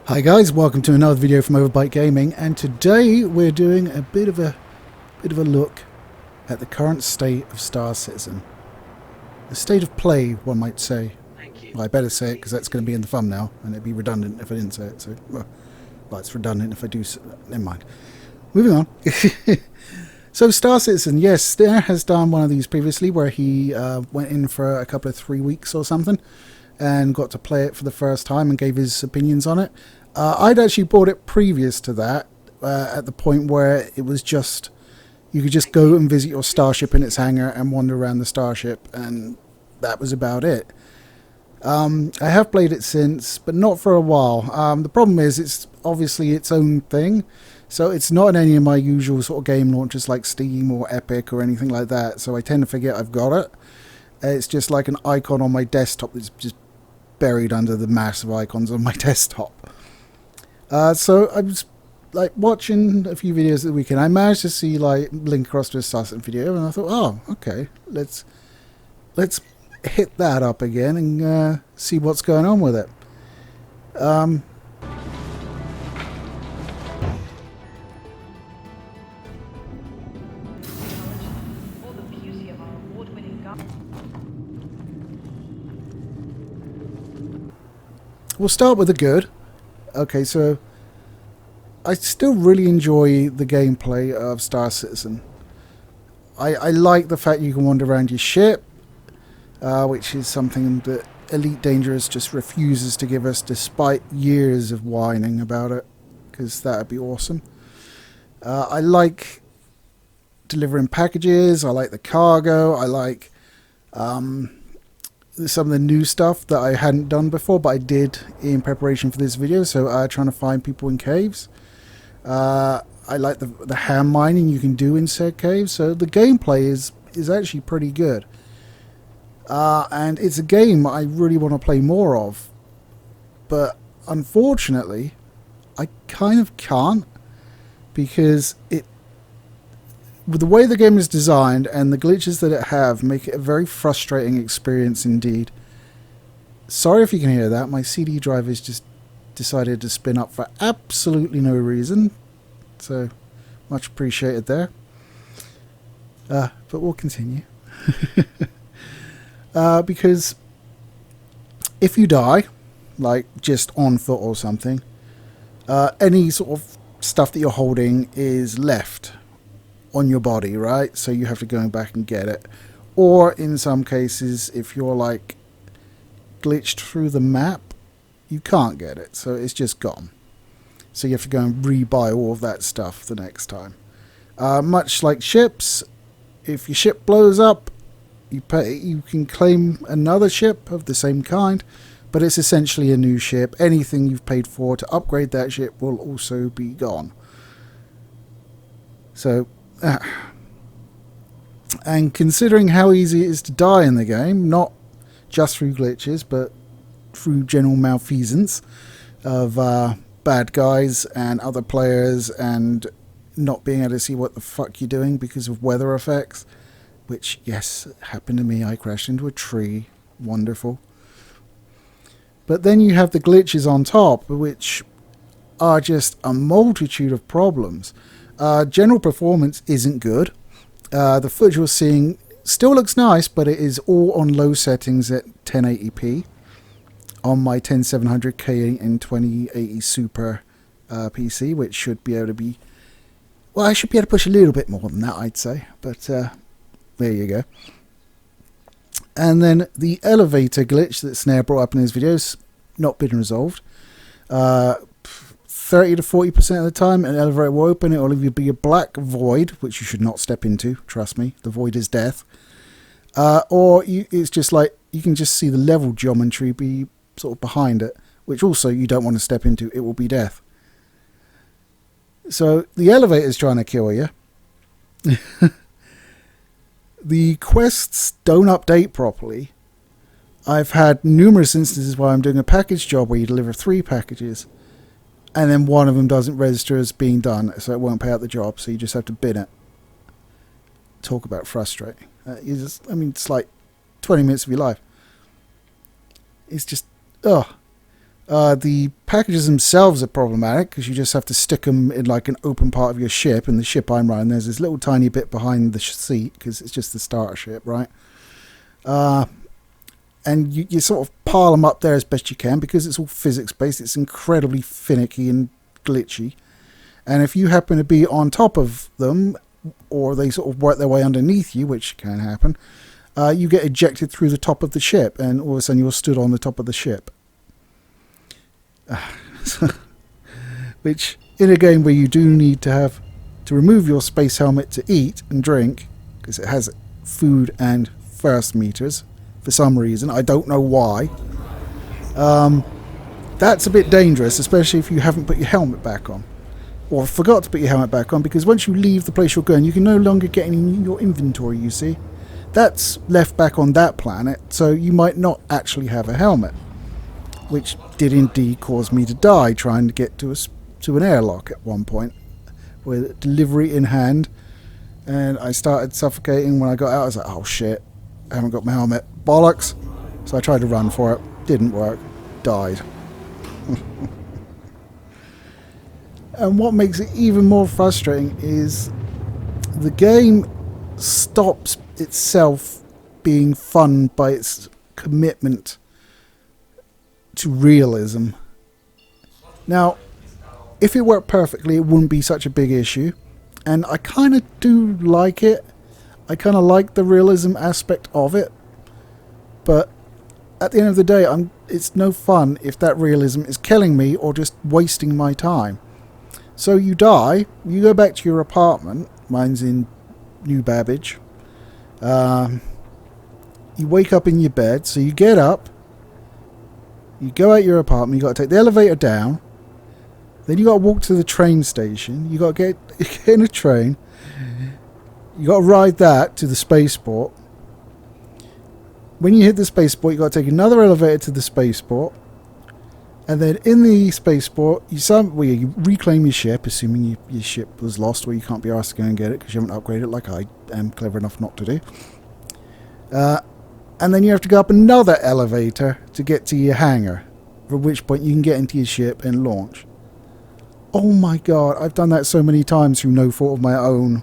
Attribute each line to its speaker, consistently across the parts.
Speaker 1: Hi guys, welcome to another video from Overbite Gaming, and today we're doing a bit of a look at the current state of Star Citizen. The state of play, one might say. Well, I better say it because that's going to be in the thumbnail, and it'd be redundant if I didn't say it. So, well, it's redundant if I do. Never mind. Moving on. So, Star Citizen, yes, Stair has done one of these previously, where he went in for a couple of 3 weeks or something, and got to play it for the first time and gave his opinions on it. I'd actually bought it previous to that, at the point where it was just, you could just go and visit your starship in its hangar and wander around the starship, and that was about it. I have played it since, but not for a while. The problem is it's obviously its own thing, so it's not in any of my usual sort of game launchers like Steam or Epic or anything like that, so I tend to forget I've got it. It's just like an icon on my desktop that's just buried under the massive icons on my desktop. So I was like watching a few videos at the weekend. I managed to see like link across to a Star Citizen video, and I thought, oh, okay, let's hit that up again and see what's going on with it. We'll start with the good. Okay, so I still really enjoy the gameplay of Star Citizen. I like the fact you can wander around your ship, which is something that Elite Dangerous just refuses to give us despite years of whining about it, because that would be awesome. I like delivering packages, I like the cargo, I like some of the new stuff that I hadn't done before, but I did in preparation for this video. So trying to find people in caves. I like the hand mining you can do in said caves. So the gameplay is actually pretty good. And it's a game I really want to play more of. But unfortunately, I kind of can't, because with the way the game is designed and the glitches that it have make it a very frustrating experience indeed. Sorry if you can hear that. My CD drive has just decided to spin up for absolutely no reason. So, much appreciated there. But we'll continue. Because if you die, like just on foot or something, any sort of stuff that you're holding is left on your body, right? So you have to go back and get it. Or in some cases, if you're like glitched through the map, you can't get it, so it's just gone. So you have to go and re-buy all of that stuff the next time. Much like ships, if your ship blows up, you can claim another ship of the same kind, but it's essentially a new ship. Anything you've paid for to upgrade that ship will also be gone. So and considering how easy it is to die in the game, not just through glitches, but through general malfeasance of bad guys and other players, and not being able to see what the fuck you're doing because of weather effects, which, yes, happened to me. I crashed into a tree. Wonderful. But then you have the glitches on top, which are just a multitude of problems. General performance isn't good. The footage we're seeing still looks nice, but it is all on low settings at 1080p on my 10700K and 2080 Super PC, which should be able to be, well, I should be able to push a little bit more than that, I'd say, but there you go. And then the elevator glitch that Snare brought up in his videos, not been resolved. 30 to 40% of the time an elevator will open, it will either be a black void, which you should not step into, trust me, the void is death, or it's just like you can just see the level geometry be sort of behind it, which also you don't want to step into, it will be death. So the elevator is trying to kill you. The quests don't update properly. I've had numerous instances where I'm doing a package job where you deliver 3 packages, and then one of them doesn't register as being done, so it won't pay out the job, so you just have to bin it. Talk about frustrating. It's like 20 minutes of your life. It's just, ugh. The packages themselves are problematic because you just have to stick them in like an open part of your ship. And the ship I'm running, there's this little tiny bit behind the seat because it's just the starter ship, right? And you sort of pile them up there as best you can because it's all physics-based. It's incredibly finicky and glitchy. And if you happen to be on top of them, or they sort of work their way underneath you, which can happen, you get ejected through the top of the ship, and all of a sudden you're stood on the top of the ship. Which, in a game where you do need to remove your space helmet to eat and drink, because it has food and thirst meters, for some reason, I don't know why, that's a bit dangerous, especially if you haven't put your helmet back on. Or forgot to put your helmet back on, because once you leave the place you're going, you can no longer get any in your inventory, you see. That's left back on that planet, so you might not actually have a helmet. Which did indeed cause me to die trying to get to an airlock at one point, with delivery in hand, and I started suffocating. When I got out, I was like, oh shit, I haven't got my helmet. Bollocks! So I tried to run for it. Didn't work. Died. And what makes it even more frustrating is the game stops itself being fun by its commitment to realism. Now, if it worked perfectly, it wouldn't be such a big issue, and I kind of do like it. I kind of like the realism aspect of it, but at the end of the day, it's no fun if that realism is killing me or just wasting my time. So you die, you go back to your apartment, mine's in New Babbage, you wake up in your bed, so you get up, you go out your apartment, you got to take the elevator down, then you got to walk to the train station, you got to get in a train, you got to ride that to the spaceport. When you hit the spaceport, you got to take another elevator to the spaceport, and then in the spaceport, you reclaim your ship, assuming your ship was lost, or you can't be asked to go and get it because you haven't upgraded it like I am clever enough not to do. And then you have to go up another elevator to get to your hangar, from which point you can get into your ship and launch. Oh my god, I've done that so many times through no fault of my own.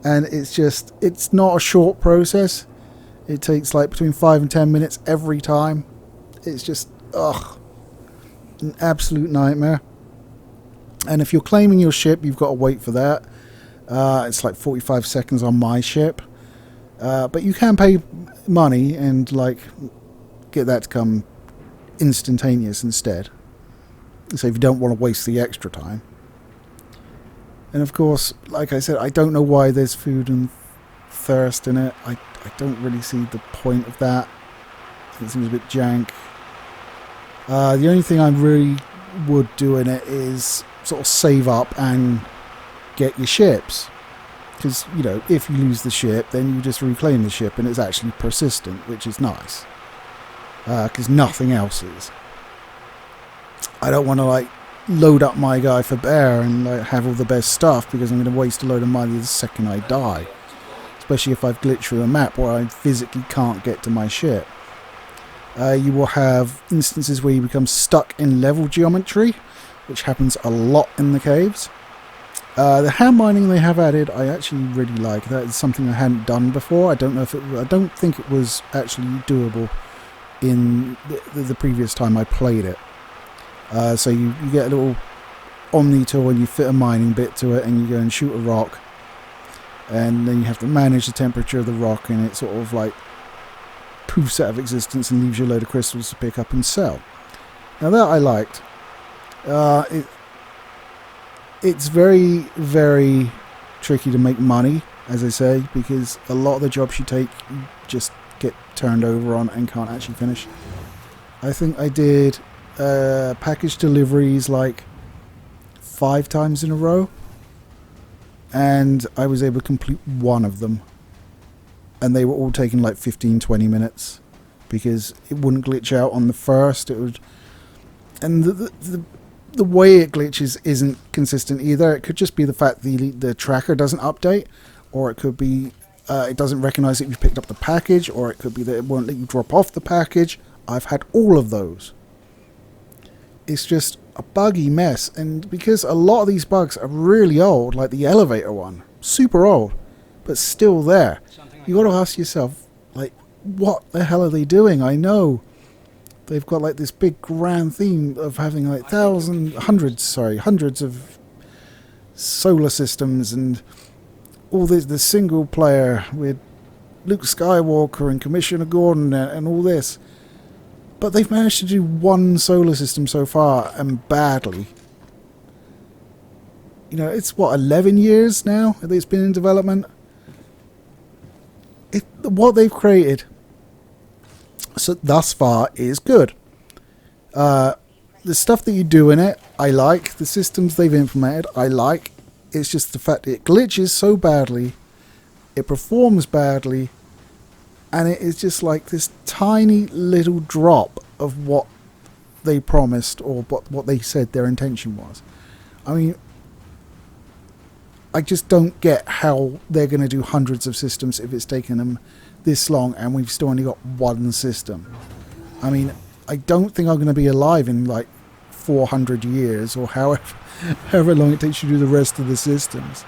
Speaker 1: And it's not a short process. It takes like between 5 and 10 minutes every time. It's just, an absolute nightmare. And if you're claiming your ship, you've got to wait for that. It's like 45 seconds on my ship. But you can pay money and like get that to come instantaneous instead. So if you don't want to waste the extra time. And of course, like I said, I don't know why there's food and thirst in it. I don't really see the point of that. It seems a bit jank. The only thing I really would do in it is sort of save up and get your ships. Because, you know, if you lose the ship, then you just reclaim the ship and it's actually persistent, which is nice. Because nothing else is. I don't want to, like, load up my guy for bear and like, have all the best stuff because I'm going to waste a load of money the second I die. Especially if I've glitched through a map where I physically can't get to my ship. You will have instances where you become stuck in level geometry, which happens a lot in the caves. The hand mining they have added, I actually really like. That is something I hadn't done before. I don't think it was actually doable in the previous time I played it. So you get a little Omni tool and you fit a mining bit to it and you go and shoot a rock. And then you have to manage the temperature of the rock and it sort of like poofs out of existence and leaves you a load of crystals to pick up and sell. Now that I liked. It's very, very tricky to make money, as I say, because a lot of the jobs you take you just get turned over on and can't actually finish. I think I did package deliveries like 5 times in a row, and I was able to complete one of them, and they were all taking like 15-20 minutes because it wouldn't glitch out on the first. It would, and the way it glitches isn't consistent either. It could just be the fact the tracker doesn't update, or it could be it doesn't recognize that you've picked up the package, or it could be that it won't let you drop off the package. I've had all of those. it's just a buggy mess. And because a lot of these bugs are really old, like the elevator one, super old, but still there, you got to ask yourself, like, what the hell are they doing? I know they've got like this big grand theme of having like hundreds of solar systems and all this, the single player with Luke Skywalker and Commissioner Gordon and all this. But they've managed to do one solar system so far, and badly. You know, it's what, 11 years now that it's been in development? What they've created so thus far is good. The stuff that you do in it, I like. The systems they've implemented, I like. It's just the fact that it glitches so badly, it performs badly, and it is just like this tiny little drop of what they promised or what they said their intention was. I mean, I just don't get how they're going to do hundreds of systems if it's taken them this long and we've still only got one system. I mean, I don't think I'm going to be alive in like 400 years or however long it takes you to do the rest of the systems.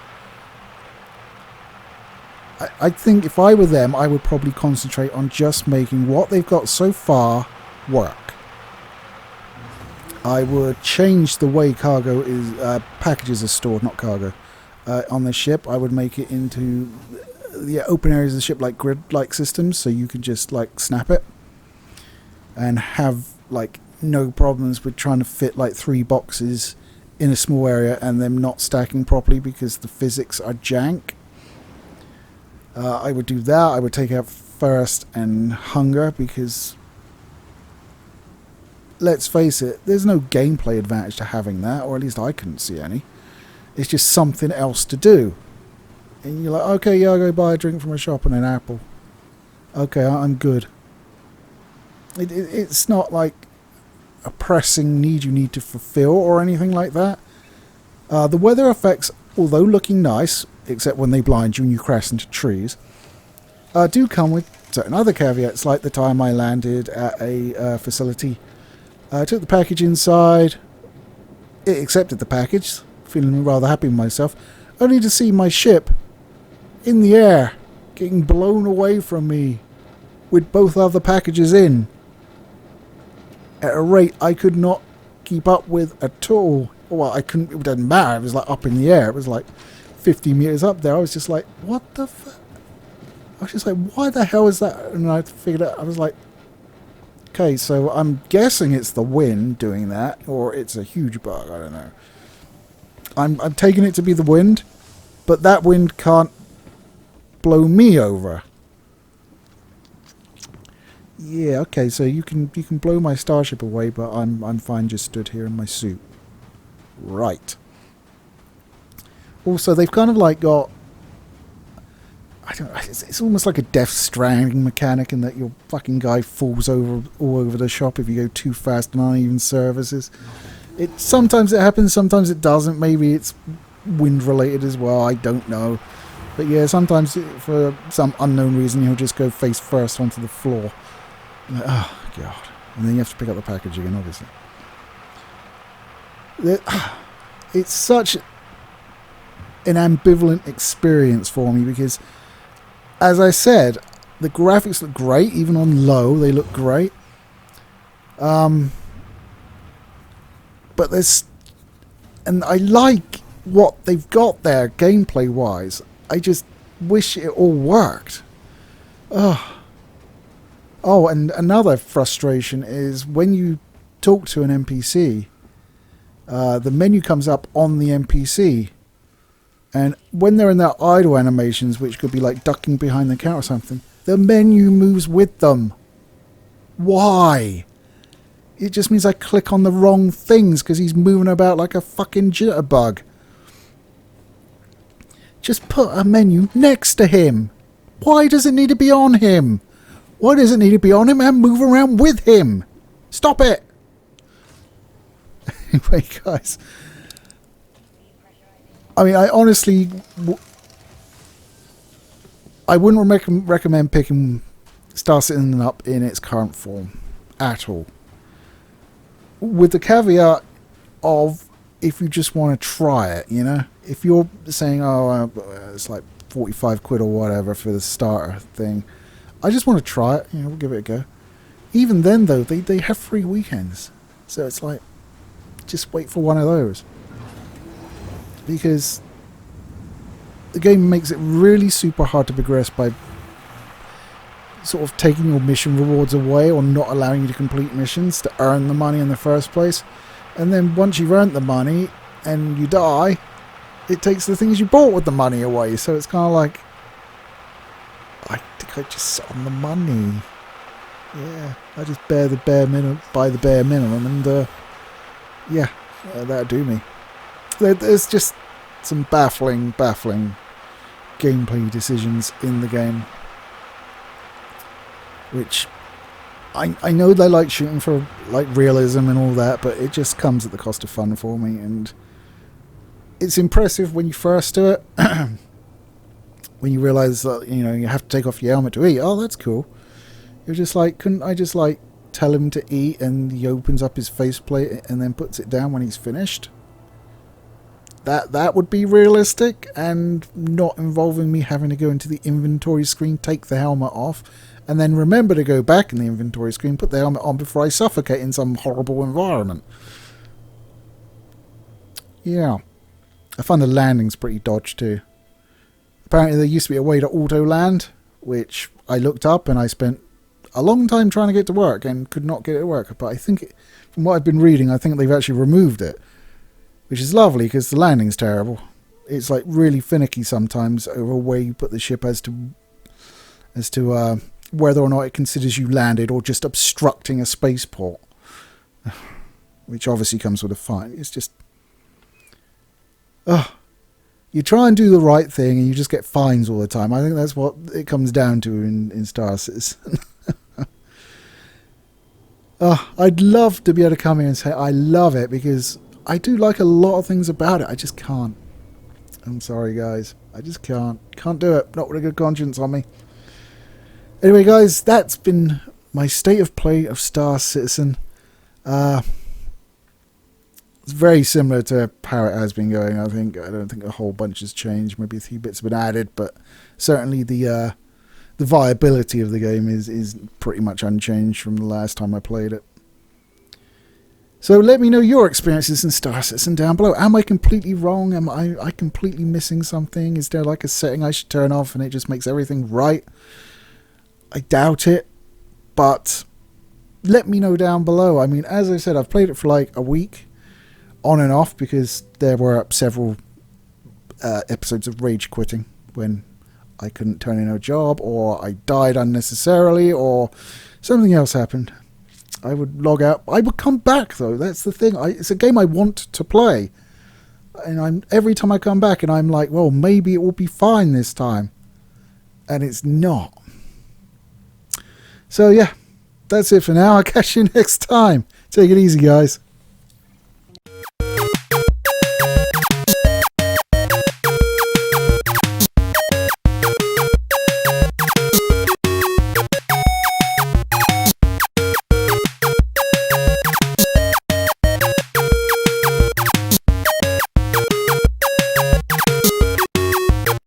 Speaker 1: I think if I were them, I would probably concentrate on just making what they've got so far work. I would change the way cargo is, packages are stored, not cargo, on the ship. I would make it into the open areas of the ship like grid-like systems, so you can just like snap it and have like no problems with trying to fit like 3 boxes in a small area and them not stacking properly because the physics are jank. I would do that. I would take out thirst and hunger because, let's face it, there's no gameplay advantage to having that, or at least I couldn't see any. It's just something else to do. And you're like, okay, yeah, I'll go buy a drink from a shop and an apple. Okay, I'm good. It's not like a pressing need you need to fulfill or anything like that. The weather effects, although looking nice, except when they blind you and you crash into trees, do come with certain other caveats, like the time I landed at a facility. I took the package inside, it accepted the package, feeling rather happy with myself, only to see my ship in the air, getting blown away from me, with both other packages in, at a rate I could not keep up with at all. Well, I couldn't, it didn't matter, it was like up in the air, it was like 50 meters up there. I was just like, what the fuck? I was just like, why the hell is that? And I figured out, I was like, okay, so I'm guessing it's the wind doing that, or it's a huge bug, I don't know. I'm taking it to be the wind, but that wind can't blow me over. Yeah, okay, so you can blow my starship away, but I'm fine just stood here in my suit. Right. Also, they've kind of like got, I don't know, it's almost like a Death Stranding mechanic in that your fucking guy falls over all over the shop if you go too fast on uneven surfaces. Sometimes it happens, sometimes it doesn't. Maybe it's wind related as well, I don't know. But yeah, sometimes for some unknown reason he'll just go face first onto the floor. Like, oh god. And then you have to pick up the package again, obviously. It's such an ambivalent experience for me because, as I said, the graphics look great, even on low they look great. But there's, and I like what they've got there gameplay wise. I just wish it all worked. Oh, and another frustration is when you talk to an NPC, the menu comes up on the NPC. And when they're in their idle animations, which could be like ducking behind the counter or something, the menu moves with them. Why? It just means I click on the wrong things because he's moving about like a fucking jitterbug. Just put a menu next to him. Why does it need to be on him? Why does it need to be on him and move around with him? Stop it! Anyway, guys. I mean, I honestly... I wouldn't recommend picking Star Citizen up in its current form. At all. with the caveat of if you just want to try it, you know? If you're saying, oh, it's like 45 quid or whatever for the starter thing, I just want to try it, you know, we'll give it a go. Even then, though, they have free weekends. So it's like, just wait for one of those. Because the game makes it really super hard to progress by sort of taking your mission rewards away or not allowing you to complete missions to earn the money in the first place. And then once you've earned the money and you die, it takes the things you bought with the money away. So it's kind of like, I think I just sit on the money. Yeah, I just buy the bare minimum, and yeah, that'll do me. There's just some baffling gameplay decisions in the game, which I know they like shooting for like realism and all that, but it just comes at the cost of fun for me. And it's impressive when you first do it, when you realise that, you know, you have to take off your helmet to eat. Oh, that's cool. You're just like, couldn't I just like tell him to eat, and he opens up his faceplate and then puts it down when he's finished? That would be realistic and not involving me having to go into the inventory screen, take the helmet off, and then remember to go back in the inventory screen, put the helmet on before I suffocate in some horrible environment. Yeah. I find the landing's pretty dodged too. Apparently there used to be a way to auto-land, which I looked up and I spent a long time trying to get to work and could not get it to work. But I think, from what I've been reading, I think they've actually removed it, which is lovely because the landing's terrible. It's like really finicky sometimes over where you put the ship as to whether or not it considers you landed or just obstructing a spaceport, which obviously comes with a fine. It's just, you try and do the right thing and you just get fines all the time. I think that's what it comes down to in Star Citizen. I'd love to be able to come here and say I love it, because I do like a lot of things about it. I just can't. I'm sorry, guys. I just can't. Can't do it. Not with a good conscience on me. Anyway, guys, that's been my state of play of Star Citizen. It's very similar to how it has been going, I think. I don't think a whole bunch has changed. Maybe a few bits have been added, but certainly the viability of the game is pretty much unchanged from the last time I played it. So let me know your experiences in Star Citizen down below. Am I completely wrong? Am I completely missing something? Is there like a setting I should turn off and it just makes everything right? I doubt it, but let me know down below. I mean, as I said, I've played it for like a week, on and off, because there were several episodes of rage quitting when I couldn't turn in a job, or I died unnecessarily, or something else happened. I would log out. I would come back, though. That's the thing. It's a game I want to play. And every time I come back and I'm like, well, maybe it will be fine this time. And it's not. So, yeah. That's it for now. I'll catch you next time. Take it easy, guys.